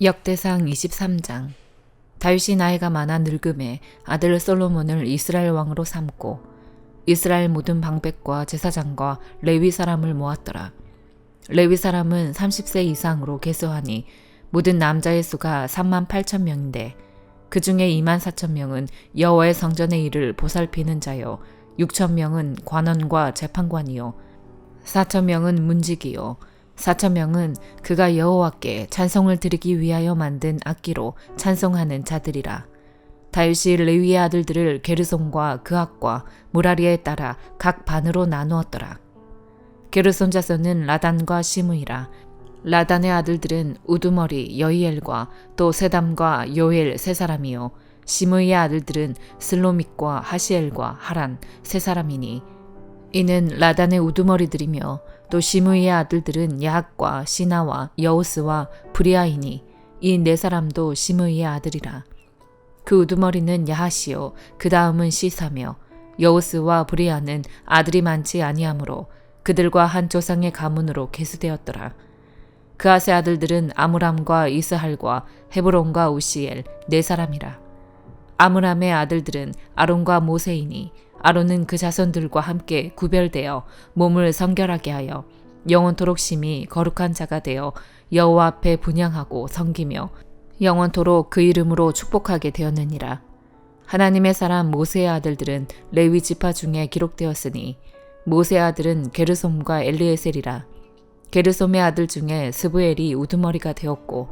역대상 23장. 다윗이 나이가 많아 늙음에 아들 솔로몬을 이스라엘 왕으로 삼고 이스라엘 모든 방백과 제사장과 레위 사람을 모았더라. 레위 사람은 30세 이상으로 계수하니 모든 남자의 수가 38,000명인데 그 중에 24,000명은 여호와의 성전의 일을 보살피는 자요 6,000명은 관원과 재판관이요 4,000명은 문지기요 4,000명은 그가 여호와께 찬송을 드리기 위하여 만든 악기로 찬송하는 자들이라. 다윗이 레위의 아들들을 게르손과 그앗과 무라리에 따라 각 반으로 나누었더라. 게르손 자손은 라단과 시므이라. 라단의 아들들은 우두머리 여이엘과 또 세담과 요엘 세 사람이요 시므이의 아들들은 슬로믹과 하시엘과 하란 세 사람이니 이는 라단의 우두머리들이며 또 시므이의 아들들은 야학과 시나와 여우스와 브리아이니 이 네 사람도 시므이의 아들이라. 그 우두머리는 야하시요 그 다음은 시사며 여우스와 브리아는 아들이 많지 아니하므로 그들과 한 조상의 가문으로 계수되었더라. 그앗의 아들들은 아므람과 이스할과 헤브론과 우시엘 네 사람이라. 아므람의 아들들은 아론과 모세이니 아론은 그 자손들과 함께 구별되어 몸을 성결하게 하여 영원토록 심히 거룩한 자가 되어 여호와 앞에 분향하고 섬기며 영원토록 그 이름으로 축복하게 되었느니라. 하나님의 사람 모세의 아들들은 레위 지파 중에 기록되었으니 모세의 아들은 게르솜과 엘리에셀이라. 게르솜의 아들 중에 스부엘이 우두머리가 되었고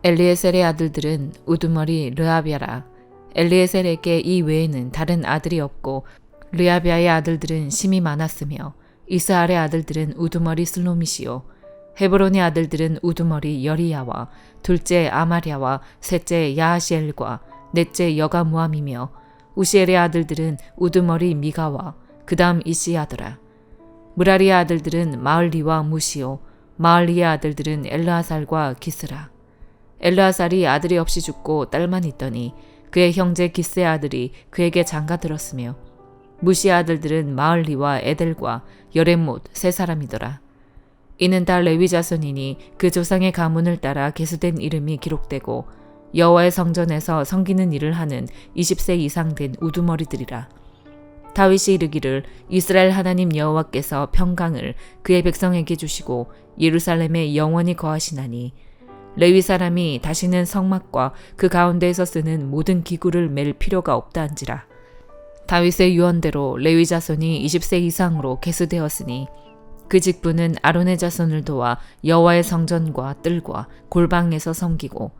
엘리에셀의 아들들은 우두머리 르아비아라. 엘리에셀에게 이 외에는 다른 아들이 없고 르아비아의 아들들은 심이 많았으며 이스할의 아들들은 우두머리 슬로미시요 헤브론의 아들들은 우두머리 여리야와 둘째 아마랴와 셋째 야하시엘과 넷째 여가무함이며 우시엘의 아들들은 우두머리 미가와 그 다음 이시야더라. 무라리의 아들들은 마을리와 무시요 마을리의 아들들은 엘르아살과 기스라. 엘르아살이 아들이 없이 죽고 딸만 있더니 그의 형제 기스의 아들이 그에게 장가들었으며 무시의 아들들은 마을리와 에델과 여레못 세 사람이더라. 이는 다 레위 자손이니 그 조상의 가문을 따라 계수된 이름이 기록되고 여호와의 성전에서 섬기는 일을 하는 20세 이상 된 우두머리들이라. 다윗이 이르기를 이스라엘 하나님 여호와께서 평강을 그의 백성에게 주시고 예루살렘에 영원히 거하시나니 레위 사람이 다시는 성막과 그 가운데에서 쓰는 모든 기구를 맬 필요가 없다한지라. 다윗의 유언대로 레위 자손이 20세 이상으로 계수되었으니 그 직분은 아론의 자손을 도와 여호와의 성전과 뜰과 골방에서 섬기고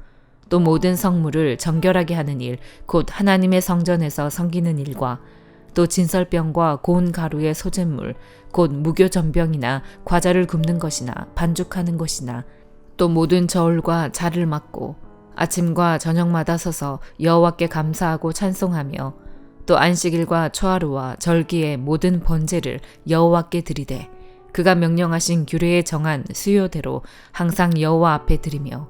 또 모든 성물을 정결하게 하는 일, 곧 하나님의 성전에서 섬기는 일과 또 진설병과 고운 가루의 소재물, 곧 무교전병이나 과자를 굽는 것이나 반죽하는 것이나 또 모든 저울과 자를 맡고 아침과 저녁마다 서서 여호와께 감사하고 찬송하며 또 안식일과 초하루와 절기의 모든 번제를 여호와께 드리되 그가 명령하신 규례에 정한 수요대로 항상 여호와 앞에 드리며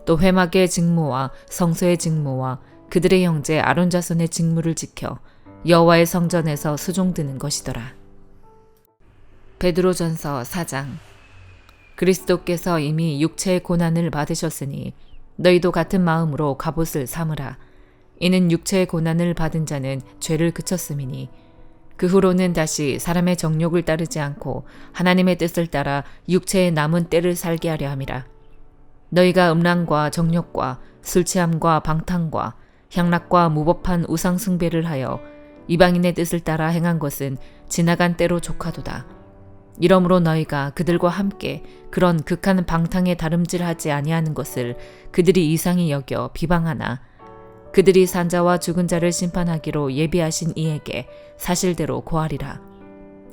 또 회막의 직무와 성소의 직무와 그들의 형제 아론 자손의 직무를 지켜 여호와의 성전에서 수종드는 것이더라. 베드로전서 4장. 그리스도께서 이미 육체의 고난을 받으셨으니 너희도 같은 마음으로 갑옷을 삼으라. 이는 육체의 고난을 받은 자는 죄를 그쳤음이니 그 후로는 다시 사람의 정욕을 따르지 않고 하나님의 뜻을 따라 육체의 남은 때를 살게 하려 함이라. 너희가 음란과 정욕과 술취함과 방탕과 향락과 무법한 우상 숭배를 하여 이방인의 뜻을 따라 행한 것은 지나간 때로 족하도다. 이러므로 너희가 그들과 함께 그런 극한 방탕에 다름질하지 아니하는 것을 그들이 이상히 여겨 비방하나 그들이 산자와 죽은 자를 심판하기로 예비하신 이에게 사실대로 고하리라.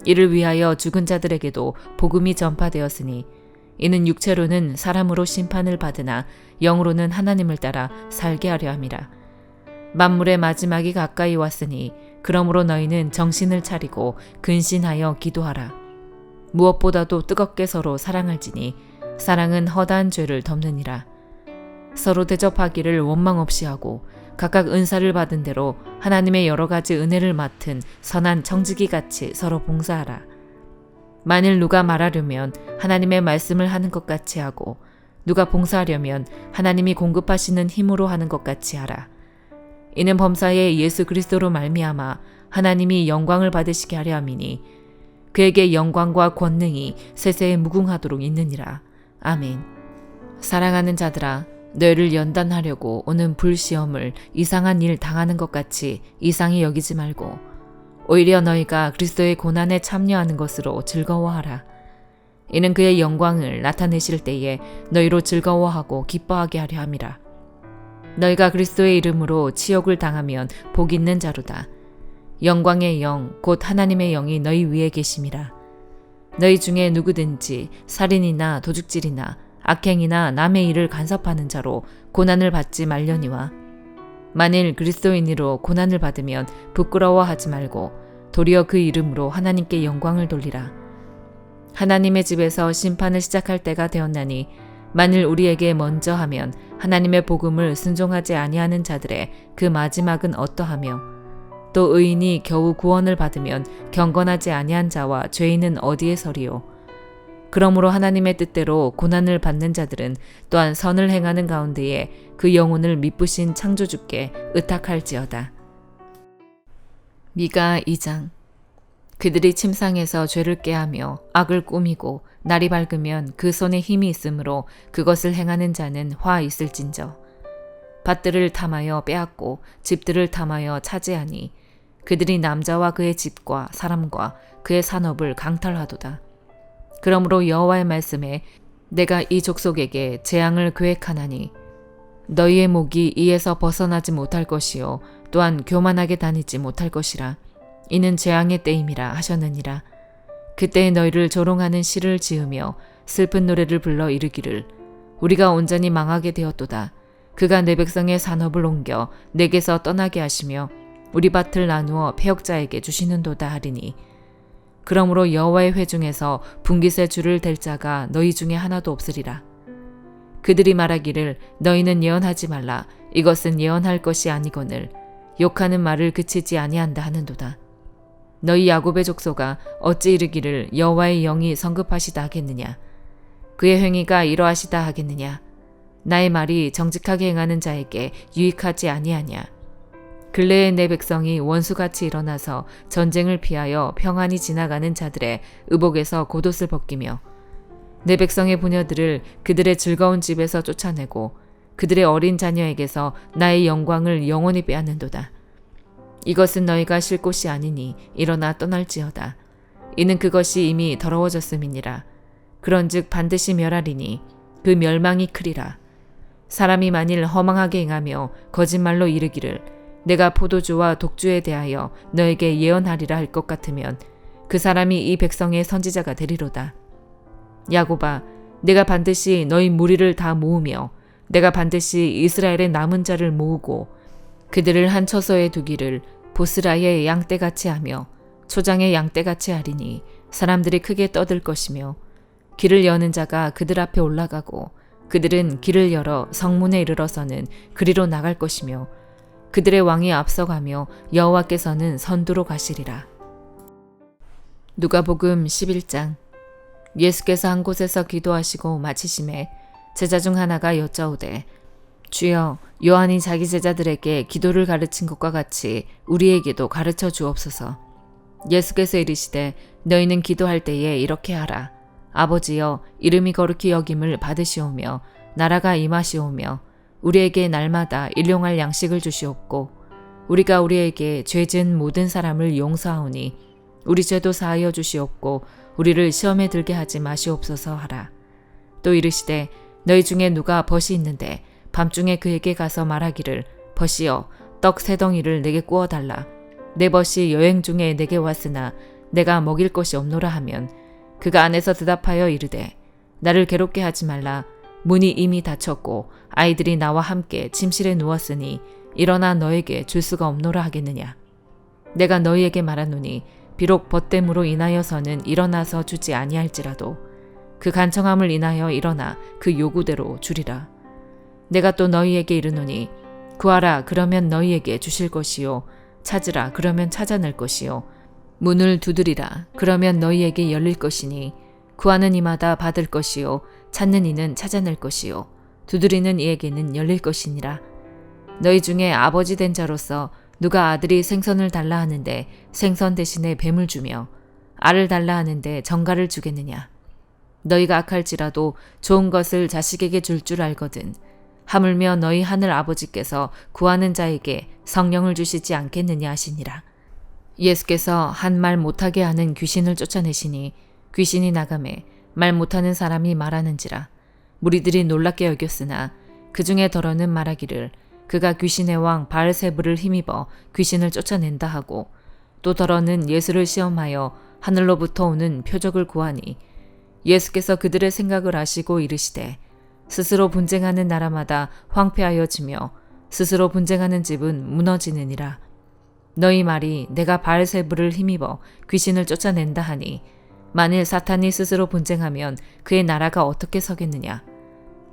이를 위하여 죽은 자들에게도 복음이 전파되었으니 이는 육체로는 사람으로 심판을 받으나 영으로는 하나님을 따라 살게 하려 함이라. 만물의 마지막이 가까이 왔으니 그러므로 너희는 정신을 차리고 근신하여 기도하라. 무엇보다도 뜨겁게 서로 사랑할지니 사랑은 허다한 죄를 덮느니라. 서로 대접하기를 원망 없이 하고 각각 은사를 받은 대로 하나님의 여러 가지 은혜를 맡은 선한 청지기같이 서로 봉사하라. 만일 누가 말하려면 하나님의 말씀을 하는 것 같이 하고 누가 봉사하려면 하나님이 공급하시는 힘으로 하는 것 같이 하라. 이는 범사에 예수 그리스도로 말미암아 하나님이 영광을 받으시게 하려 함이니 그에게 영광과 권능이 세세에 무궁하도록 있느니라. 아멘. 사랑하는 자들아, 너희를 연단하려고 오는 불시험을 이상한 일 당하는 것 같이 이상히 여기지 말고 오히려 너희가 그리스도의 고난에 참여하는 것으로 즐거워하라. 이는 그의 영광을 나타내실 때에 너희로 즐거워하고 기뻐하게 하려 함이라. 너희가 그리스도의 이름으로 치욕을 당하면 복 있는 자로다. 영광의 영 곧 하나님의 영이 너희 위에 계심이라. 너희 중에 누구든지 살인이나 도둑질이나 악행이나 남의 일을 간섭하는 자로 고난을 받지 말려니와 만일 그리스도인으로 고난을 받으면 부끄러워하지 말고 도리어 그 이름으로 하나님께 영광을 돌리라. 하나님의 집에서 심판을 시작할 때가 되었나니 만일 우리에게 먼저 하면 하나님의 복음을 순종하지 아니하는 자들의 그 마지막은 어떠하며 또 의인이 겨우 구원을 받으면 경건하지 아니한 자와 죄인은 어디에 서리요. 그러므로 하나님의 뜻대로 고난을 받는 자들은 또한 선을 행하는 가운데에 그 영혼을 미쁘신 창조주께 의탁할지어다. 미가 2장. 그들이 침상에서 죄를 꾀하며 악을 꾸미고 날이 밝으면 그 손에 힘이 있으므로 그것을 행하는 자는 화 있을진저. 밭들을 탐하여 빼앗고 집들을 탐하여 차지하니 그들이 남자와 그의 집과 사람과 그의 산업을 강탈하도다. 그러므로 여호와의 말씀에 내가 이 족속에게 재앙을 계획하나니 너희의 목이 이에서 벗어나지 못할 것이요 또한 교만하게 다니지 못할 것이라. 이는 재앙의 때임이라 하셨느니라. 그때 너희를 조롱하는 시를 지으며 슬픈 노래를 불러 이르기를 우리가 온전히 망하게 되었도다. 그가 내 백성의 산업을 옮겨 내게서 떠나게 하시며 우리 밭을 나누어 패역자에게 주시는도다 하리니 그러므로 여호와의 회중에서 분깃의 줄을 댈 자가 너희 중에 하나도 없으리라. 그들이 말하기를 너희는 예언하지 말라. 이것은 예언할 것이 아니거늘 욕하는 말을 그치지 아니한다 하는도다. 너희 야곱의 족속아 어찌 이르기를 여호와의 영이 성급하시다 하겠느냐. 그의 행위가 이러하시다 하겠느냐. 나의 말이 정직하게 행하는 자에게 유익하지 아니하냐. 근래에 내 백성이 원수같이 일어나서 전쟁을 피하여 평안히 지나가는 자들의 의복에서 겉옷을 벗기며 내 백성의 부녀들을 그들의 즐거운 집에서 쫓아내고 그들의 어린 자녀에게서 나의 영광을 영원히 빼앗는도다. 이것은 너희가 쉴 곳이 아니니 일어나 떠날지어다. 이는 그것이 이미 더러워졌음이니라. 그런즉 반드시 멸하리니 그 멸망이 크리라. 사람이 만일 허망하게 행하며 거짓말로 이르기를 내가 포도주와 독주에 대하여 너에게 예언하리라 할 것 같으면 그 사람이 이 백성의 선지자가 되리로다. 야곱아, 내가 반드시 너희 무리를 다 모으며 내가 반드시 이스라엘의 남은 자를 모으고 그들을 한 처소에 두기를 보스라의 양떼같이 하며 초장의 양떼같이 하리니 사람들이 크게 떠들 것이며 길을 여는 자가 그들 앞에 올라가고 그들은 길을 열어 성문에 이르러서는 그리로 나갈 것이며 그들의 왕이 앞서가며 여호와께서는 선두로 가시리라. 누가복음 11장. 예수께서 한 곳에서 기도하시고 마치심에 제자 중 하나가 여짜오되 주여 요한이 자기 제자들에게 기도를 가르친 것과 같이 우리에게도 가르쳐 주옵소서. 예수께서 이르시되 너희는 기도할 때에 이렇게 하라. 아버지여 이름이 거룩히 여김을 받으시오며 나라가 임하시오며 우리에게 날마다 일용할 양식을 주시옵고 우리가 우리에게 죄진 모든 사람을 용서하오니 우리 죄도 사하여 주시옵고 우리를 시험에 들게 하지 마시옵소서 하라. 또 이르시되 너희 중에 누가 벗이 있는데 밤중에 그에게 가서 말하기를 벗이여 떡 세 덩이를 내게 구워달라. 내 벗이 여행 중에 내게 왔으나 내가 먹일 것이 없노라 하면 그가 안에서 대답하여 이르되 나를 괴롭게 하지 말라. 문이 이미 닫혔고 아이들이 나와 함께 침실에 누웠으니 일어나 너에게 줄 수가 없노라 하겠느냐. 내가 너희에게 말하노니 비록 벗됨으로 인하여서는 일어나서 주지 아니할지라도 그 간청함을 인하여 일어나 그 요구대로 주리라. 내가 또 너희에게 이르노니 구하라 그러면 너희에게 주실 것이요 찾으라 그러면 찾아낼 것이요 문을 두드리라 그러면 너희에게 열릴 것이니 구하는 이마다 받을 것이요 찾는 이는 찾아낼 것이요 두드리는 이에게는 열릴 것이니라. 너희 중에 아버지 된 자로서 누가 아들이 생선을 달라 하는데 생선 대신에 뱀을 주며 알을 달라 하는데 정갈을 주겠느냐. 너희가 악할지라도 좋은 것을 자식에게 줄 줄 알거든. 하물며 너희 하늘 아버지께서 구하는 자에게 성령을 주시지 않겠느냐 하시니라. 예수께서 한 말 못하게 하는 귀신을 쫓아내시니 귀신이 나가매 말 못하는 사람이 말하는지라. 무리들이 놀랍게 여겼으나 그 중에 더러는 말하기를 그가 귀신의 왕 바알세불을 힘입어 귀신을 쫓아낸다 하고, 또 더러는 예수를 시험하여 하늘로부터 오는 표적을 구하니 예수께서 그들의 생각을 아시고 이르시되 스스로 분쟁하는 나라마다 황폐하여지며 스스로 분쟁하는 집은 무너지느니라. 너희 말이 내가 바알세불을 힘입어 귀신을 쫓아낸다 하니 만일 사탄이 스스로 분쟁하면 그의 나라가 어떻게 서겠느냐.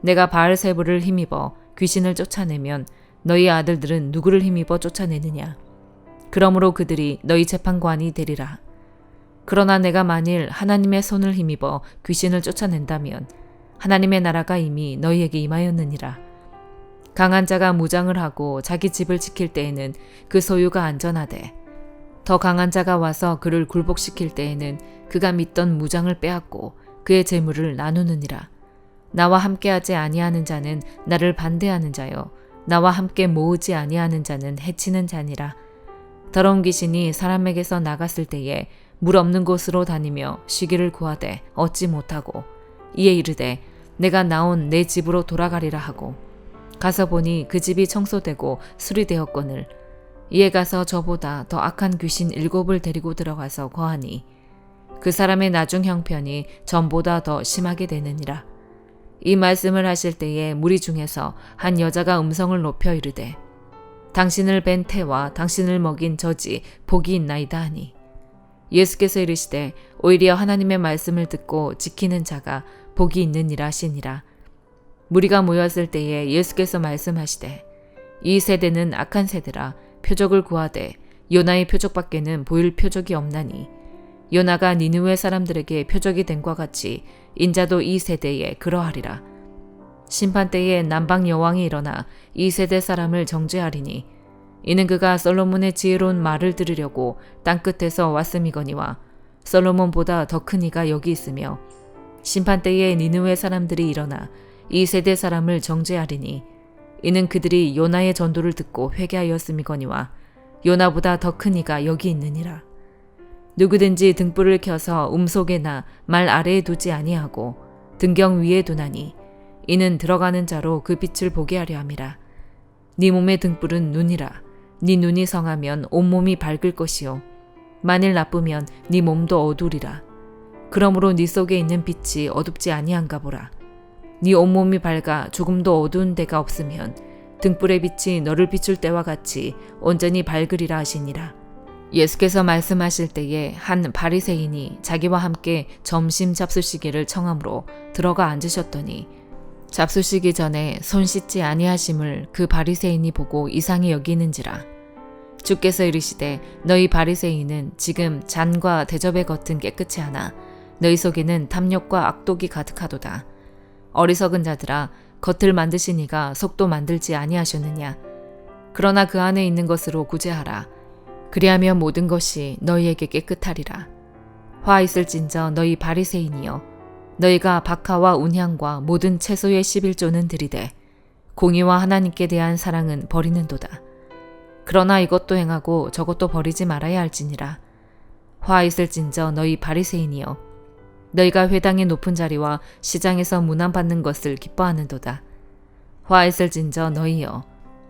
내가 바알세불을 힘입어 귀신을 쫓아내면 너희 아들들은 누구를 힘입어 쫓아내느냐. 그러므로 그들이 너희 재판관이 되리라. 그러나 내가 만일 하나님의 손을 힘입어 귀신을 쫓아낸다면 하나님의 나라가 이미 너희에게 임하였느니라. 강한 자가 무장을 하고 자기 집을 지킬 때에는 그 소유가 안전하되 더 강한 자가 와서 그를 굴복시킬 때에는 그가 믿던 무장을 빼앗고 그의 재물을 나누느니라. 나와 함께하지 아니하는 자는 나를 반대하는 자요 나와 함께 모으지 아니하는 자는 해치는 자니라. 더러운 귀신이 사람에게서 나갔을 때에 물 없는 곳으로 다니며 쉬기를 구하되 얻지 못하고 이에 이르되 내가 나온 내 집으로 돌아가리라 하고 가서 보니 그 집이 청소되고 수리되었거늘 이에 가서 저보다 더 악한 귀신 7을 데리고 들어가서 거하니 그 사람의 나중 형편이 전보다 더 심하게 되느니라. 이 말씀을 하실 때에 무리 중에서 한 여자가 음성을 높여 이르되 당신을 뵌 태와 당신을 먹인 저지 복이 있나이다 하니 예수께서 이르시되 오히려 하나님의 말씀을 듣고 지키는 자가 복이 있느니라 하시니라. 무리가 모였을 때에 예수께서 말씀하시되 이 세대는 악한 세대라. 표적을 구하되 요나의 표적밖에는 보일 표적이 없나니 요나가 니느웨 사람들에게 표적이 된 것 같이 인자도 이 세대에 그러하리라. 심판 때에 남방 여왕이 일어나 이 세대 사람을 정죄하리니 이는 그가 솔로몬의 지혜로운 말을 들으려고 땅끝에서 왔음이거니와 솔로몬보다 더 큰 이가 여기 있으며 심판 때에 니느웨 사람들이 일어나 이 세대 사람을 정죄하리니 이는 그들이 요나의 전도를 듣고 회개하였음이거니와 요나보다 더 큰 이가 여기 있느니라. 누구든지 등불을 켜서 음속에나 말 아래에 두지 아니하고 등경 위에 두나니 이는 들어가는 자로 그 빛을 보게 하려 함이라. 네 몸의 등불은 눈이라. 네 눈이 성하면 온몸이 밝을 것이요 만일 나쁘면 네 몸도 어두리라. 그러므로 네 속에 있는 빛이 어둡지 아니한가 보라. 네 온몸이 밝아 조금도 어두운 데가 없으면 등불의 빛이 너를 비출 때와 같이 온전히 밝으리라 하시니라. 예수께서 말씀하실 때에 한 바리새인이 자기와 함께 점심 잡수시기를 청함으로 들어가 앉으셨더니 잡수시기 전에 손 씻지 아니하심을 그 바리새인이 보고 이상히 여기는지라. 주께서 이르시되 너희 바리새인은 지금 잔과 대접의 겉은 깨끗이 하나 너희 속에는 탐욕과 악독이 가득하도다. 어리석은 자들아 겉을 만드신 이가 속도 만들지 아니하셨느냐. 그러나 그 안에 있는 것으로 구제하라. 그리하면 모든 것이 너희에게 깨끗하리라. 화 있을진저 너희 바리새인이여 너희가 박하와 운향과 모든 채소의 11조는 들이되 공의와 하나님께 대한 사랑은 버리는도다. 그러나 이것도 행하고 저것도 버리지 말아야 할지니라. 화 있을진저 너희 바리새인이여 너희가 회당의 높은 자리와 시장에서 문안받는 것을 기뻐하는도다. 화 있을진저 너희여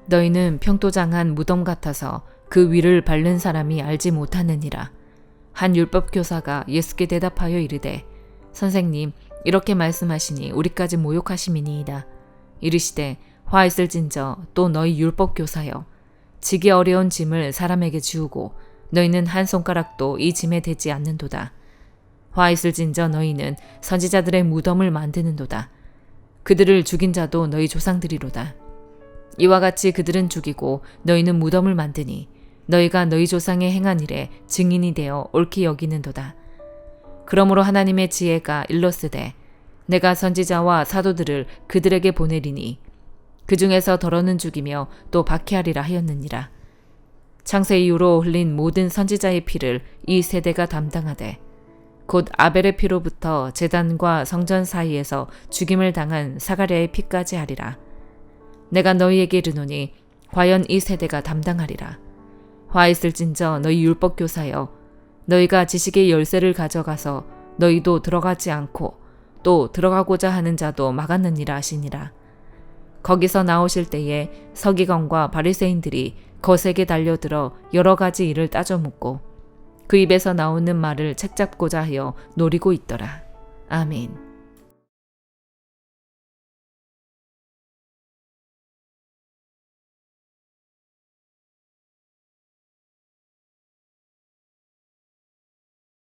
너희는 평토장한 무덤 같아서 그 위를 밟는 사람이 알지 못하느니라. 한 율법 교사가 예수께 대답하여 이르되 선생님 이렇게 말씀하시니 우리까지 모욕하심이니이다. 이르시되 화 있을진저 또 너희 율법 교사여 지기 어려운 짐을 사람에게 지우고 너희는 한 손가락도 이 짐에 대지 않는도다. 화 있을진저 너희는 선지자들의 무덤을 만드는도다. 그들을 죽인 자도 너희 조상들이로다. 이와 같이 그들은 죽이고 너희는 무덤을 만드니 너희가 너희 조상의 행한 일에 증인이 되어 옳게 여기는도다. 그러므로 하나님의 지혜가 일렀으되 내가 선지자와 사도들을 그들에게 보내리니 그 중에서 더러는 죽이며 또 박해하리라 하였느니라. 창세 이후로 흘린 모든 선지자의 피를 이 세대가 담당하되 곧 아벨의 피로부터 제단과 성전 사이에서 죽임을 당한 사가랴의 피까지 하리라. 내가 너희에게 이르노니 과연 이 세대가 담당하리라. 화 있을진저 너희 율법교사여, 너희가 지식의 열쇠를 가져가서 너희도 들어가지 않고 또 들어가고자 하는 자도 막았느니라 하시니라. 거기서 나오실 때에 서기관과 바리새인들이 거세게 달려들어 여러 가지 일을 따져 묻고 그 입에서 나오는 말을 책잡고자 하여 노리고 있더라. 아멘.